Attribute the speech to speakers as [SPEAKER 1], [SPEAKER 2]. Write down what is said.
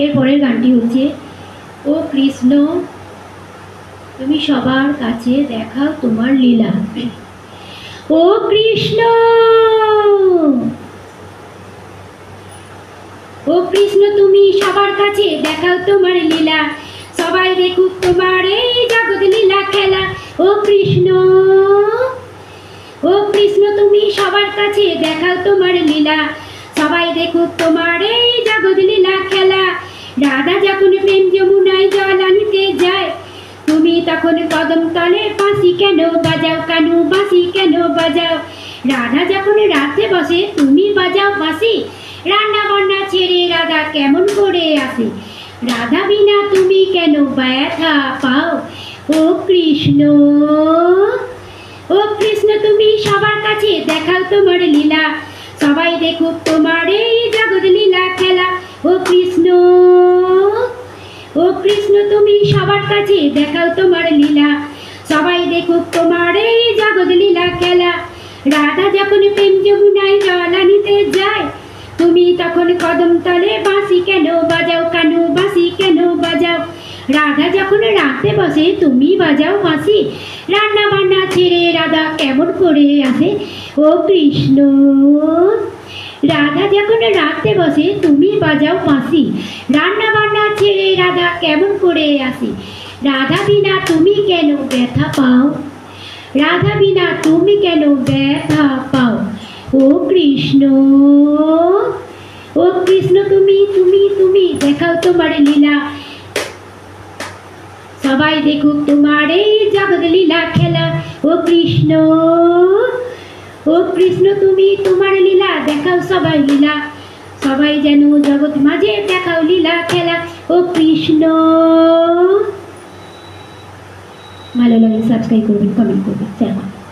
[SPEAKER 1] এরপরের গানটি হচ্ছে, ও কৃষ্ণ তুমি সবার কাছে দেখাও তোমার লীলা। ও কৃষ্ণ, ও কৃষ্ণ তুমি সবার কাছে দেখাও তোমার লীলা, সবাই দেখুক তোমার এই জগৎ লীলা খেলা। ও কৃষ্ণ, ও কৃষ্ণ তুমি সবার কাছে দেখাও তোমার লীলা, সবাই দেখুক তোমার এই জগৎ লীলা খেলা। রাধা যখন প্রেম যমুনায় জল আনিতে যায়, তুমি তখন কদম তলে বাঁশি কেন বাজাও, কানু বাঁশি কেন বাজাও। রাধা যখন রাতে বসে তুমি বাজাও বাঁশি, রান্না বান্না ছেড়ে রাধা কেমন করে আসে। রাধা বিনা তুমি কেন ব্যথা পাও। ও কৃষ্ণ, ও কৃষ্ণ তুমি সবার কাছে দেখাও তোমার লীলা, সবাই দেখুক তোমার এই জগৎ লীলা খেলা। ও কৃষ্ণ, ও কৃষ্ণ তুমি সবার কাছে দেখাও তোমার লীলা, সবাই দেখুক তোমার এই জগৎ লীলা খেলা। রাধা যখন প্রেম যমুনায় জল আনিতে যায়, তুমি তখন কদম তলে বাঁশি কেন বাজাও, কানু বাঁশি কেন বাজাও। রাধা যখন রাতে বসে তুমি বাজাও বাঁশি, রান্না বান্না ছেড়ে রাধা কেমন করে আসে। ও কৃষ্ণ, রাধা যখন রাতে বসে তুমি বাজাও বাঁশি, রান্না বান্না ছেড়ে রাধা কেমন করে আসে। রাধা বিনা তুমি কেন ব্যথা পাও, রাধা বিনা তুমি কেন ব্যথা পাও। ও কৃষ্ণ, ও কৃষ্ণ তুমি তুমি তুমি দেখাও তোমার লীলা, সবাই দেখুক তোমার এই জগৎ লীলা খেলা। ও কৃষ্ণ, ও কৃষ্ণ তুমি তোমার লীলা দেখাও সবাই লীলা, সবাই যেন জগৎ মাঝে দেখাও লীলা খেলা। ও কৃষ্ণ। ভালো লাগে সাবস্ক্রাইব করবেন, কমেন্ট করবেন, শেয়ার করবেন।